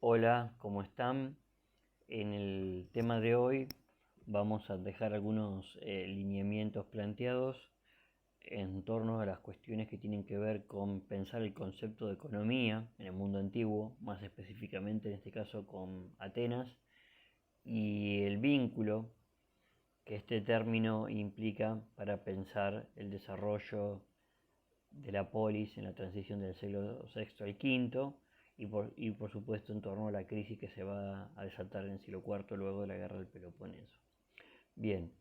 Hola, ¿cómo están? En el tema de hoy vamos a dejar algunos lineamientos planteados en torno a las cuestiones que tienen que ver con pensar el concepto de economía en el mundo antiguo, más específicamente en este caso con Atenas, y el vínculo que este término implica para pensar el desarrollo de la polis en la transición del siglo VI al V y por supuesto en torno a la crisis que se va a desatar en el siglo IV luego de la guerra del Peloponeso. Bien,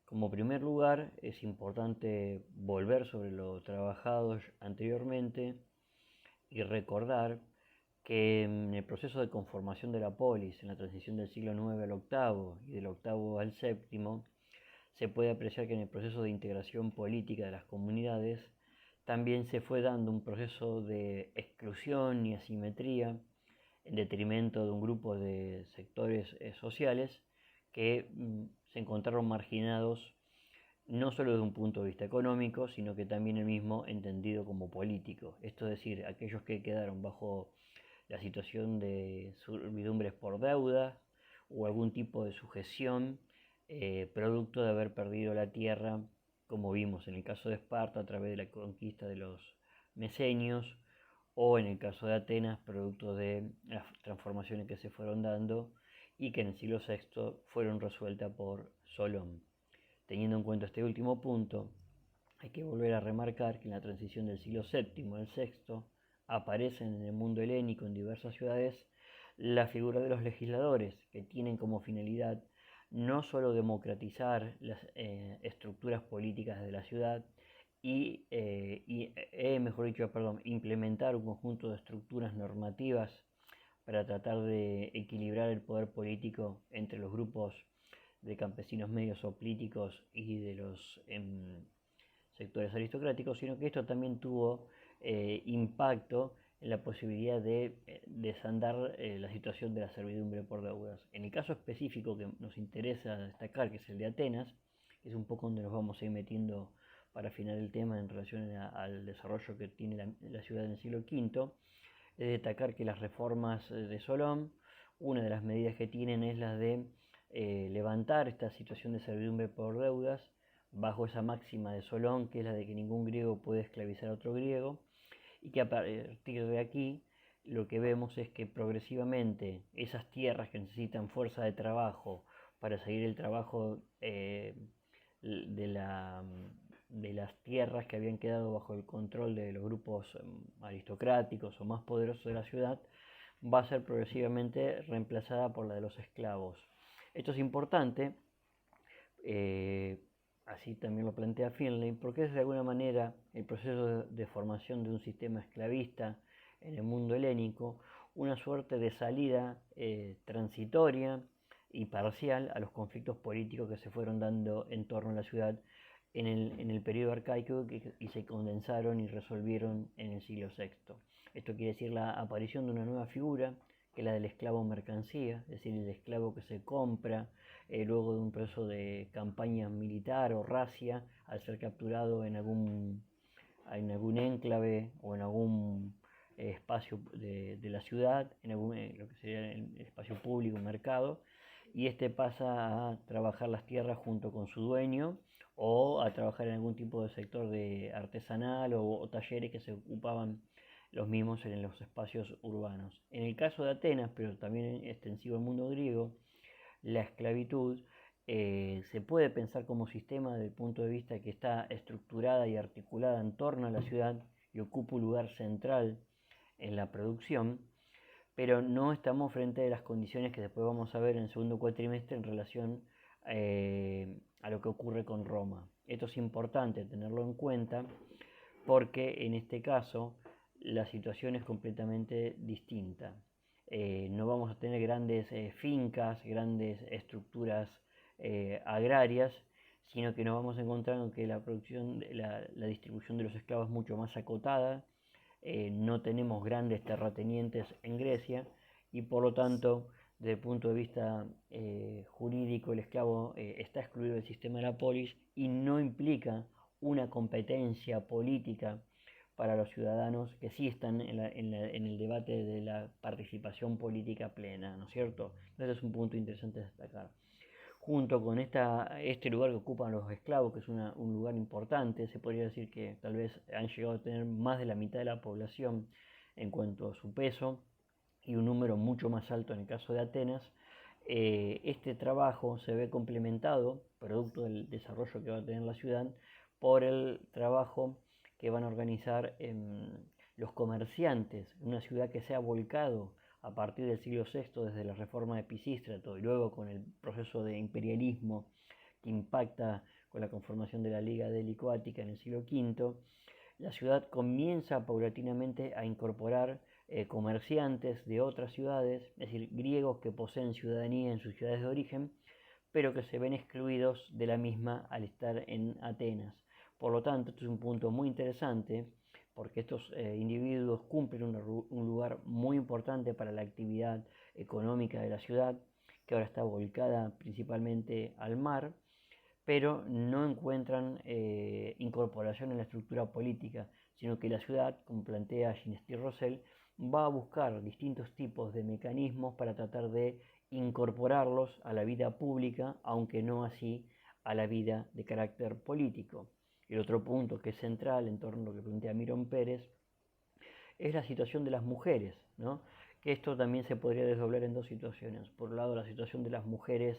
como primer lugar es importante volver sobre lo trabajado anteriormente y recordar que en el proceso de conformación de la polis, en la transición del siglo IX al VIII y del VIII al VII, se puede apreciar que en el proceso de integración política de las comunidades también se fue dando un proceso de exclusión y asimetría en detrimento de un grupo de sectores sociales que se encontraron marginados no solo desde un punto de vista económico, sino que también el mismo entendido como político. Esto es decir, aquellos que quedaron bajo la situación de servidumbres por deuda o algún tipo de sujeción producto de haber perdido la tierra, como vimos en el caso de Esparta a través de la conquista de los mesenios, o en el caso de Atenas, producto de las transformaciones que se fueron dando y que en el siglo VI fueron resueltas por Solón. Teniendo en cuenta este último punto, hay que volver a remarcar que en la transición del siglo VII al VI aparecen en el mundo helénico en diversas ciudades la figura de los legisladores, que tienen como finalidad no solo democratizar las estructuras políticas de la ciudad mejor dicho, implementar un conjunto de estructuras normativas para tratar de equilibrar el poder político entre los grupos de campesinos medios o políticos y de los sectores aristocráticos, sino que esto también tuvo impacto en la posibilidad de desandar la situación de la servidumbre por deudas. En el caso específico que nos interesa destacar, que es el de Atenas, que es un poco donde nos vamos a ir metiendo para afinar el tema en relación al desarrollo que tiene la ciudad en el siglo V, es destacar que las reformas de Solón, una de las medidas que tienen es la de levantar esta situación de servidumbre por deudas bajo esa máxima de Solón, que es la de que ningún griego puede esclavizar a otro griego, y que a partir de aquí lo que vemos es que progresivamente esas tierras que necesitan fuerza de trabajo para seguir el trabajo de, la, de las tierras que habían quedado bajo el control de los grupos aristocráticos o más poderosos de la ciudad, va a ser progresivamente reemplazada por la de los esclavos. Esto es importante, eh, así también lo plantea Finlay, porque es de alguna manera el proceso de formación de un sistema esclavista en el mundo helénico, una suerte de salida transitoria y parcial a los conflictos políticos que se fueron dando en torno a la ciudad en el periodo arcaico y se condensaron y resolvieron en el siglo VI. Esto quiere decir la aparición de una nueva figura, que es la del esclavo mercancía, es decir, el esclavo que se compra luego de un proceso de campaña militar o racia, al ser capturado en algún enclave o en algún espacio de la ciudad, en lo que sería el espacio público, mercado, y este pasa a trabajar las tierras junto con su dueño o a trabajar en algún tipo de sector de artesanal o talleres que se ocupaban los mismos en los espacios urbanos. En el caso de Atenas, pero también extensivo al mundo griego, la esclavitud se puede pensar como sistema desde el punto de vista que está estructurada y articulada en torno a la ciudad y ocupa un lugar central en la producción, pero no estamos frente a las condiciones que después vamos a ver en el segundo cuatrimestre en relación a lo que ocurre con Roma. Esto es importante tenerlo en cuenta porque en este caso la situación es completamente distinta. No vamos a tener grandes fincas, grandes estructuras agrarias, sino que nos vamos a encontrar con que la producción, la distribución de los esclavos es mucho más acotada, no tenemos grandes terratenientes en Grecia y por lo tanto desde el punto de vista jurídico el esclavo está excluido del sistema de la polis y no implica una competencia política para los ciudadanos que sí están en el debate de la participación política plena, ¿no es cierto? Entonces es un punto interesante de destacar. Junto con este lugar que ocupan los esclavos, que es un lugar importante, se podría decir que tal vez han llegado a tener más de la mitad de la población en cuanto a su peso y un número mucho más alto en el caso de Atenas. Este trabajo se ve complementado, producto del desarrollo que va a tener la ciudad, por el trabajo que van a organizar los comerciantes, una ciudad que se ha volcado a partir del siglo VI, desde la reforma de Pisístrato y luego con el proceso de imperialismo que impacta con la conformación de la Liga Delicoática en el siglo V, la ciudad comienza paulatinamente a incorporar comerciantes de otras ciudades, es decir, griegos que poseen ciudadanía en sus ciudades de origen, pero que se ven excluidos de la misma al estar en Atenas. Por lo tanto, esto es un punto muy interesante porque estos individuos cumplen un lugar muy importante para la actividad económica de la ciudad, que ahora está volcada principalmente al mar, pero no encuentran incorporación en la estructura política, sino que la ciudad, como plantea Ginestri Rosell, va a buscar distintos tipos de mecanismos para tratar de incorporarlos a la vida pública, aunque no así a la vida de carácter político. El otro punto que es central en torno a lo que plantea Mirón Pérez es la situación de las mujeres, ¿no? Que esto también se podría desdoblar en dos situaciones. Por un lado, la situación de las mujeres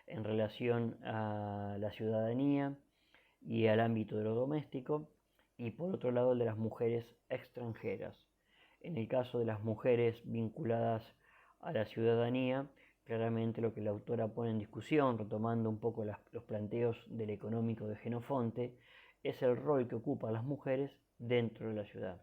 en relación a la ciudadanía y al ámbito de lo doméstico, y por otro lado, el de las mujeres extranjeras. En el caso de las mujeres vinculadas a la ciudadanía, claramente lo que la autora pone en discusión, retomando un poco los planteos del económico de Jenofonte, es el rol que ocupan las mujeres dentro de la ciudad.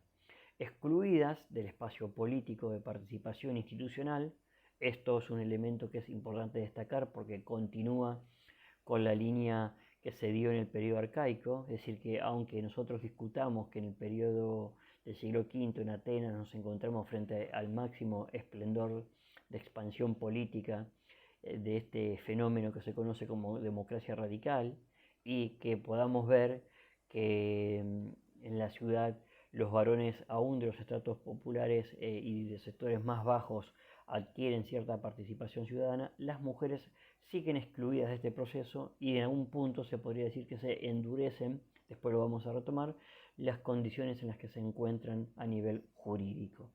Excluidas del espacio político de participación institucional, esto es un elemento que es importante destacar porque continúa con la línea que se dio en el periodo arcaico, es decir, que aunque nosotros discutamos que en el periodo del siglo V en Atenas nos encontramos frente al máximo esplendor de expansión política de este fenómeno que se conoce como democracia radical, y que podamos ver que en la ciudad los varones aún de los estratos populares y de sectores más bajos adquieren cierta participación ciudadana, las mujeres siguen excluidas de este proceso y en algún punto se podría decir que se endurecen, después lo vamos a retomar, las condiciones en las que se encuentran a nivel jurídico.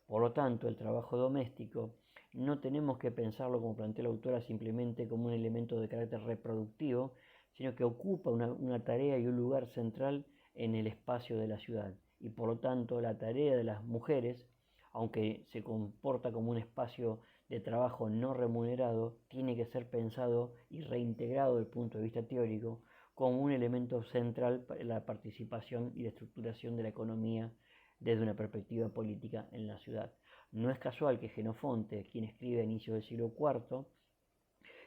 Por lo tanto, el trabajo doméstico no tenemos que pensarlo, como plantea la autora, simplemente como un elemento de carácter reproductivo, sino que ocupa una tarea y un lugar central en el espacio de la ciudad. Y por lo tanto, la tarea de las mujeres, aunque se comporta como un espacio de trabajo no remunerado, tiene que ser pensado y reintegrado desde el punto de vista teórico como un elemento central para la participación y la estructuración de la economía desde una perspectiva política en la ciudad. No es casual que Jenofonte, quien escribe a inicios del siglo IV,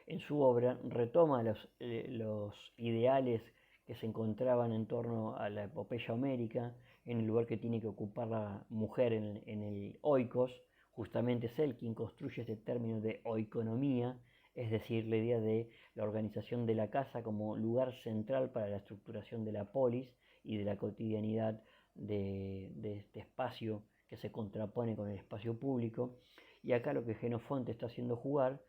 en su obra retoma los ideales que se encontraban en torno a la epopeya homérica, en el lugar que tiene que ocupar la mujer en el oikos. Justamente es él quien construye este término de oikonomía, es decir, la idea de la organización de la casa como lugar central para la estructuración de la polis y de la cotidianidad de este espacio que se contrapone con el espacio público. Y acá lo que Jenofonte está haciendo jugar,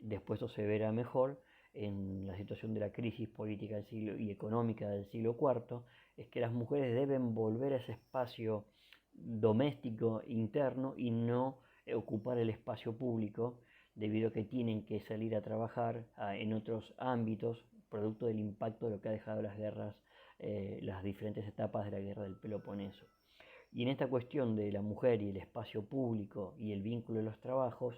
después esto se verá mejor en la situación de la crisis política del siglo y económica del siglo IV, es que las mujeres deben volver a ese espacio doméstico interno y no ocupar el espacio público, debido a que tienen que salir a trabajar en otros ámbitos, producto del impacto de lo que ha dejado las guerras, las diferentes etapas de la guerra del Peloponeso. Y en esta cuestión de la mujer y el espacio público y el vínculo de los trabajos,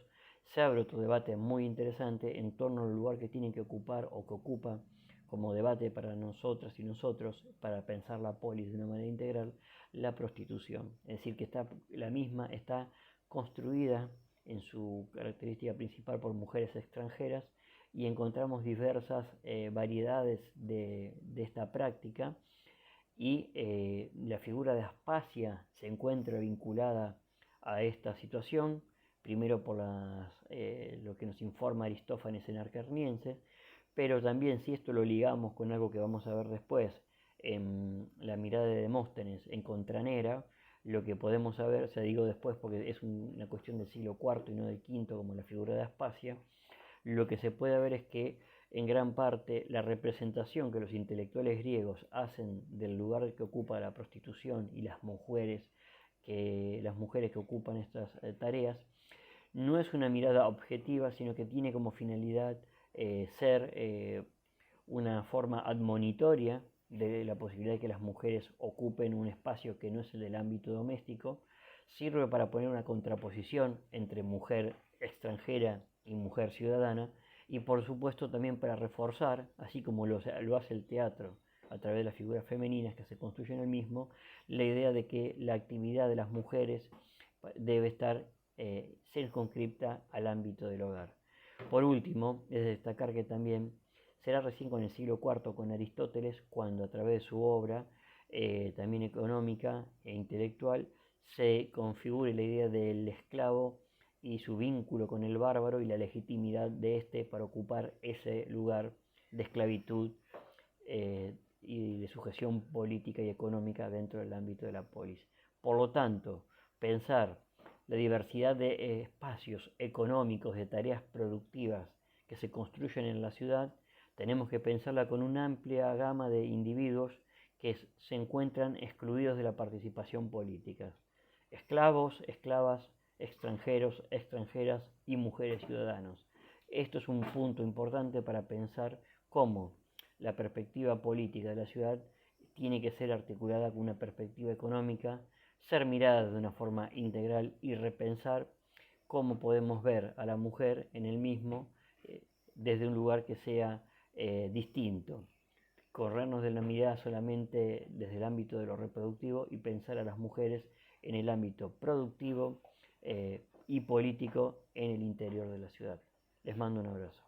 se abre otro debate muy interesante en torno al lugar que tienen que ocupar o que ocupa como debate para nosotras y nosotros, para pensar la polis de una manera integral, la prostitución. Es decir, que la misma está construida en su característica principal por mujeres extranjeras y encontramos diversas variedades de esta práctica, y la figura de Aspasia se encuentra vinculada a esta situación, primero por lo que nos informa Aristófanes en Arcarniense, pero también si esto lo ligamos con algo que vamos a ver después, en la mirada de Demóstenes en Contranera, lo que podemos saber, o sea, digo después porque es una cuestión del siglo IV y no del V, como la figura de Aspasia, lo que se puede ver es que en gran parte la representación que los intelectuales griegos hacen del lugar que ocupa la prostitución y las mujeres que ocupan estas tareas no es una mirada objetiva, sino que tiene como finalidad ser una forma admonitoria de la posibilidad de que las mujeres ocupen un espacio que no es el del ámbito doméstico, sirve para poner una contraposición entre mujer extranjera y mujer ciudadana, y por supuesto también para reforzar, así como lo hace el teatro a través de las figuras femeninas que se construyen en el mismo, la idea de que la actividad de las mujeres debe estar circunscripta al ámbito del hogar. Por último, es de destacar que también será recién con el siglo IV, con Aristóteles, cuando a través de su obra, también económica e intelectual, se configure la idea del esclavo y su vínculo con el bárbaro y la legitimidad de éste para ocupar ese lugar de esclavitud y de sujeción política y económica dentro del ámbito de la polis. Por lo tanto, pensar la diversidad de espacios económicos, de tareas productivas que se construyen en la ciudad, tenemos que pensarla con una amplia gama de individuos que se encuentran excluidos de la participación política. Esclavos, esclavas, extranjeros, extranjeras y mujeres ciudadanos. Esto es un punto importante para pensar cómo la perspectiva política de la ciudad tiene que ser articulada con una perspectiva económica, ser mirada de una forma integral y repensar cómo podemos ver a la mujer en el mismo desde un lugar que sea distinto. Corrernos de la mirada solamente desde el ámbito de lo reproductivo y pensar a las mujeres en el ámbito productivo y político en el interior de la ciudad. Les mando un abrazo.